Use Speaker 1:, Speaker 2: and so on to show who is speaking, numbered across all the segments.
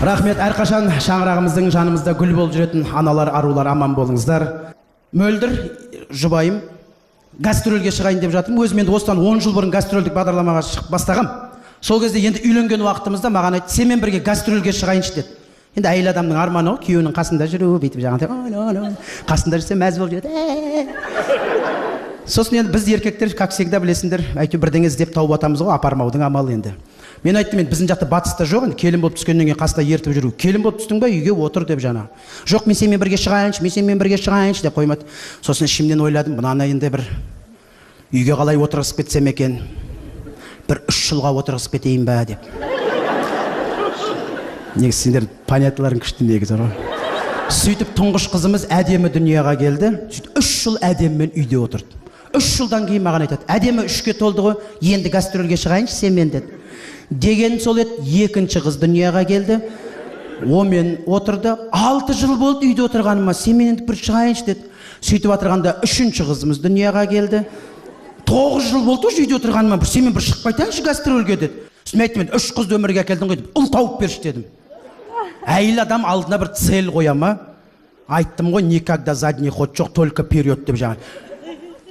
Speaker 1: Рахмет, әрқашан шаңырағымыздың жанымызда гүл болып жүретін аналар, арулар аман болыңыздар. Мөлдір жұбайым гастрольге шығайын деп жатырмын. Өзім енді осыдан 10 жыл бұрын гастрольдік бағдарламаға шығып бастағам. Сол кезде енді үйленген уақытымызда маған айтты, сенімен бірге гастрольге шығайыншы деді. Енді әйел адамның арманы ғой, күйеуінің қасында жүру, бүйтіп жаңағыдай қасында жүрсе мәз болып жүреді. Сосын енді біз еркектер, как всегда білесіңдер, әйтеуір бірдеңе іздеп тауып атамыз ғой, апармаудың амалы енді. Мен айттым, мен біздің жақта батыста жоқ, енді келін болып түскеннен кейін қасында ертіп жүру. Келін болып түстің ба, үйге отыр деп жаңа. Жоқ, мен сенімен бірге шығайыншы деп қоймады. Сосын ішімнен ойладым, мынаны енді бір үйге қалай отырғызып кетсем екен, бір 3 жылға отырғызып кетейін ба деп. Негізі сендер понятияларың күшті негізі ғой. Сөйтіп тұңғыш қызымыз әдемі дүнияға келді. 3 жыл әдемімен үйде отырды. 3 жылдан кейін маған айтады, әдемі 3-ке толды ғой, енді гастрольге шығайыншы сенімен деді. Деген сол еді, екінші қыз дүнияға келді. Омен отырды. 6 жыл болды үйде отырғаныма, сенімен енді бір шығайыншы деді. Сөйтіп отырғанда 3-ші қызымыз дүнияға келді. 9 жыл болды үйде отырғаныма, сенімен бір шығып қайтайыншы гастрольге деді. Мен айттым, 3 қызды өмірге әкелдің ғой деп, ұл тауып берші дедім. Әйел адам алдына бір цель қояма. Айттым ғой, никогда задний ход жоқ, только вперед деп жаңа.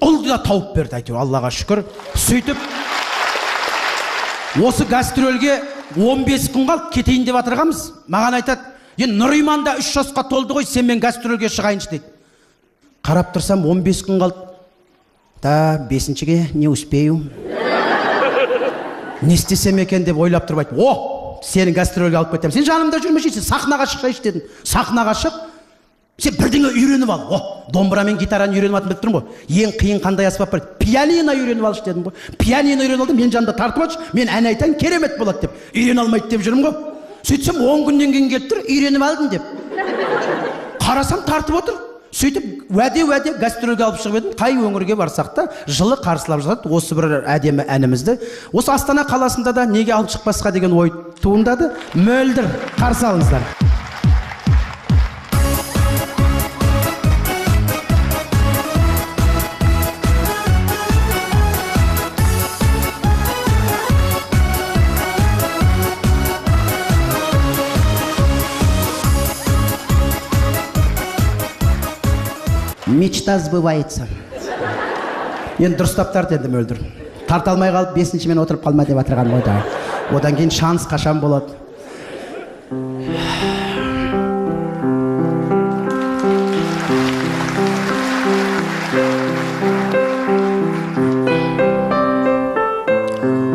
Speaker 1: Ұлды да тауып берді әйтеуір, Аллаға шүкір. Сөйтіп осы гастрольге 15 күн қалды, кетейін деп отырғанбыз. Маған айтады, енді Нұриман да 3 жасқа толды ғой, сен мен гастрольге шығайыншы дейді. Қарап тұрсам 15 күн қалды. Да, 5-шіге не успею. Не істесем екен деп ойлап тұрып айтты. О, сені гастрольге алып кетемін. Сен жанымда жүрмеші, сен сахнаға шықшайшы дедім. Сахнаға шық. Сен бірдеңе үйреніп ал. О, домбыра мен гитараны үйреніп атын біліп тұрмын ғой. Ең қиын қандай аспап бар? Пианино үйреніп алшы дедім ғой. Пианино үйреніп алдым, мен жанымда тартып алшы, мен ән айтайын, керемет болады деп. Үйрене алмайды деп жүрмін ғой. Сөйтсем 10 күннен кейін келіп тұр, үйреніп алдым деп. Қарасам тартып отыр. Сөйтіп уәде гастрольге алып шығып едім. Қай өңірге барсақ та жылы қарсылап жатады осы бір әдемі әнімізді. Осы Астана қаласында да неге алып шықпасқа деген ой туындады. Мөлдір, қарсы алыңыздар. Мечта сбывается. Енді дұрыстап тарт енді Мөлдір. Тарта алмай қалып 5-шімен отырып қалма деп отырған ғой да. Одан кейін шанс қашан болады.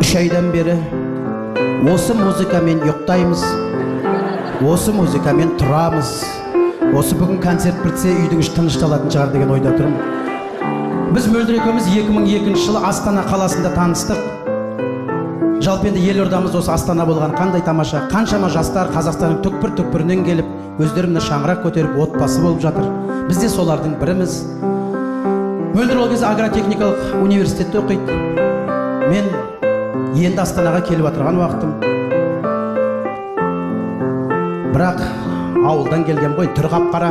Speaker 1: Үш айдан бері осы музыкамен ұйықтаймыз. Осы музыкамен тұрамыз. Осы бүгін концерт бітсе үйдің іші тынышталатын шығар деген ойда тұрмын. Біз Мөлдір екеуміз 2002 жылы Астана қаласында таныстық. Жалпы енді елордамыз осы Астана болған қандай тамаша. Қаншама жастар Қазақстанның түкпір-түкпірінен келіп, өздеріне шаңырақ көтеріп, отбасы болып жатыр. Біз де солардың біріміз. Мөлдір ол кезде агротехникалық университетте оқиды. Мен енді Астанаға келіп отырған уақытым. Бірақ ауылдан келген ғой, түр қап-қара.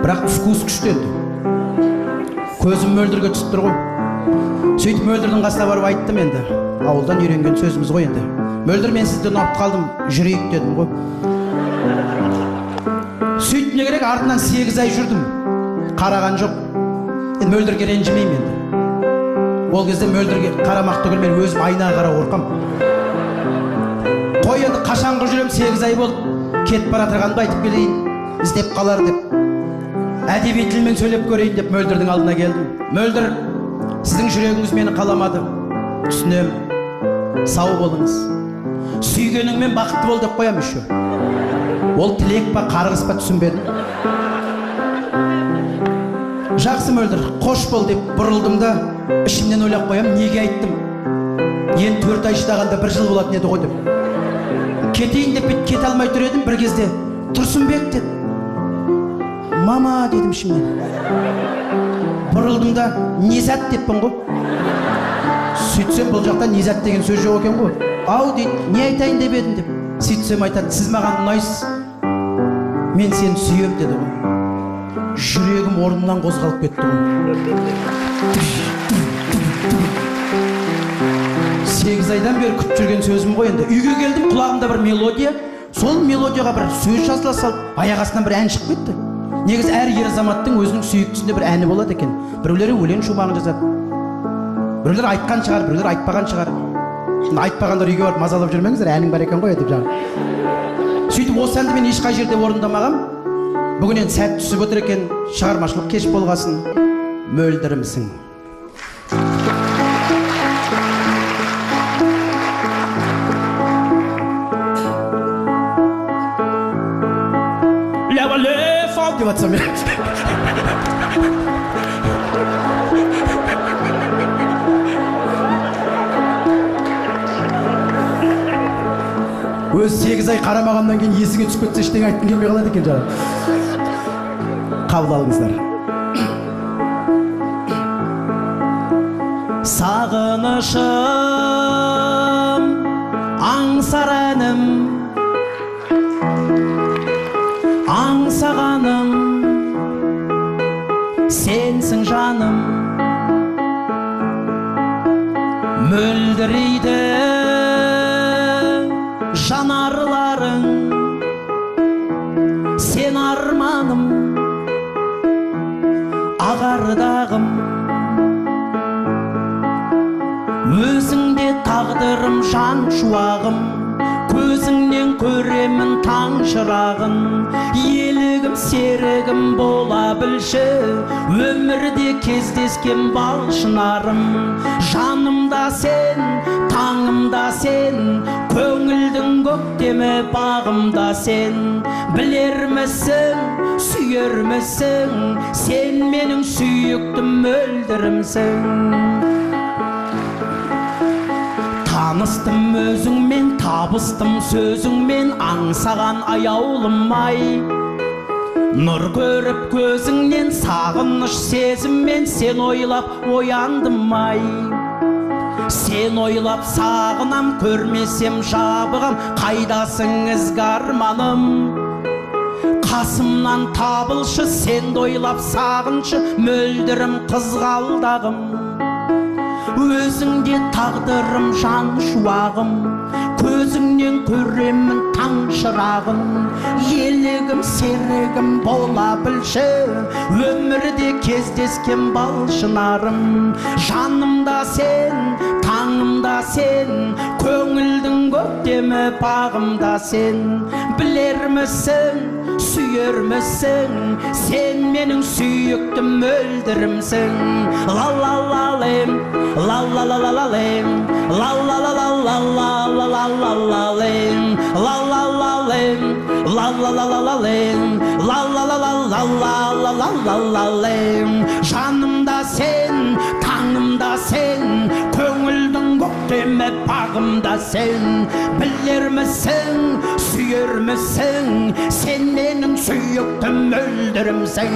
Speaker 1: Бірақ вкус күштенді. Көзім Мөлдірге түсіп тұр ғой. Сөйтіп Мөлдірдің қасына барып айттым енді. Ауылдан үйренген сөзіміз ғой енді. Мөлдір, мен сізді ұнап қалдым, жүрейік дедім ғой. Сөйтіп не керек, артынан 8 ай жүрдім. Қараған жоқ. Мөлдірге ренжімеймін енді. Ол кезде Мөлдірге қарамақ түгіл мен өзім айнаға қарап қорқам. Қой енді қашанғы жүрем, 8 ай болды. Кетіп бара тұрғанды айтып келейін, іздеп қалар деп. Әдеби тілмен сөйлеп көрейін деп Мөлдірдің алдына келдім. Мөлдір, сіздің жүрегіңіз мені қаламады. Түсінем, сау болыңыз. Сүйгеніңмен бақытты бол деп қоям үші. Ол тілек па, қарғыс па түсінбедім. Жақсы Мөлдір, қош бол деп бұрылдым да, ішімнен ойлап қоям, неге айттым? Енді 4 ай шыдағанда 1 жыл болатын еді ғой деп. Кетейін деп кете алмай тұр едім, бір кезде Тұрсынбек деді. Мама дедім ішімнен. Бұрылдым да, Незат деппін ғой. Сөйтсем бұл жақта Незат деген сөз жоқ екен ғой. Ау дейді, не айтайын деп едім деп. Сөйтсем айтады, сіз маған ұнайсыз, мен сені сүйем деді ғой. Жүрегім орнынан қозғалып кетті ғой. 8 айдан бері күтіп жүрген сөзім ғой енді. Үйге келдім, құлағымда бір мелодия. Сол мелодияға бір сөз жазыла салып, аяқ астынан бір ән шығып кетті. Негізі әр ер азаматтың өзінің сүйіктісінде бір әні болады екен. Біреулері өлең шумағын жазады. Біреулер айтқан шығар, біреулер айтпаған шығар. Айтпағандар үйге барып мазалап жүрмеңіздер, әнің бар екен ғой деп жаңа. Сөйтіп осы әнді мен ешқай жерде орындамағам. Бүгін енді сәт түсіп отыр екен, шығармашылық кеш болғасын. Мөлдірімсің. Деп атсам мен. Өз 8 ай қарамағаннан кейін есіңе түсіп кетсе ештеңе айтқың келмей қалады екен жаңа. Қабыл алыңыздар. Сағынышым аңсар әнім, аңсағаным сенсің жаным. Мөлдірейді жанарларың, сен арманым, ағардағым. Өзіңде тағдырым, жан шуағым, көзіңнен көремін таң шырағын. Елігім, серігім бола білші, өмірде кездескен бал шынарым. Жанымда сен, таңымда сен, көңілдің көктемі бағымда сен. Білермісің, сүйермісің, сен менің сүйіктім, мөлдірімсің. Таныстым өзіңмен, табыстым сөзіңмен, аңсаған аяулым-ай. Нұр көріп көзіңнен, сағыныш сезіммен, сен ойлап ояндым-ай. Сен ойлап сағынам, көрмесем жабығам, қайдасың ізгі арманым. Қасымнан табылшы, сенді ойлап сағыншы, мөлдірім қызғалдағым. Өзіңде тағдырым, жан шуағым, көзіңнен көремін таң шырағын. Елігім, серігім бола білші, өмірде кездескен бал шынарым. Жанымда сен, таңымда сен, көңілдің көктемі бағымда сен. Білермісің, сүйермісің, сен менің сүйіктім, мөлдірімсің. Ла-ла-ла-лем, ла-ла-ла-ла-лем, ла-ла-ла-ла-ла-ла-ла-ла-лем, ла-ла-ла-лем, ла-ла-ла-ла-лем, ла-ла-ла-ла-ла-ла-ла-ла-лем. Жанымда сен, таңымда сен, көңілдің көктемі бағымда сен. Білермісің, сүйермісің, сен менің сүйіктім, мөлдірімсің.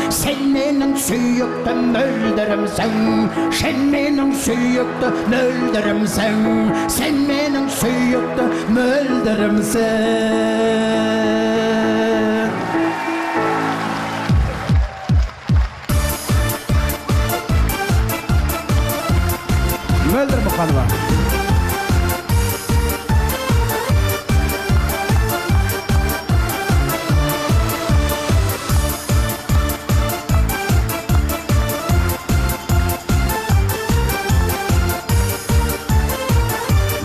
Speaker 1: Сен менің сүйіктім, мөлдірімсің. Сен менің сүйікті мөлдірімсің. Сен менің сүйікті мөлдірімсің. Мөлдір Мұқанова.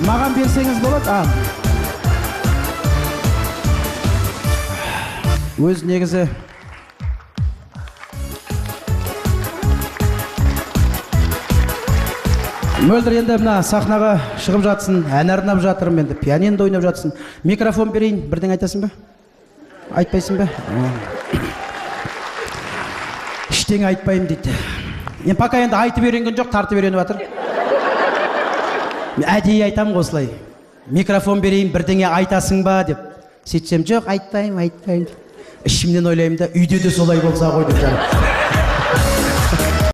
Speaker 1: Маған берсеңіз болады? Өз негізі Мөлдір енді мына сахнаға шығып жатсын, ән арнап жатырмын, енді пианино ойнап жатсын. Микрофон берейін, бірден айтасың ба? Айтпайсың ба? Іштеңе айтпайым дейді. Мен пока енді айтып үйренген жоқ, тартып үйреніп жатыр. Мен әдейі айтамын осылай. Микрофон берейін, бірдеңе айтасың ба деп. Сөйтсем жоқ, айтпайым. Ішімнен ойлаймын да, үйде де солай болса ғой деп жаңа.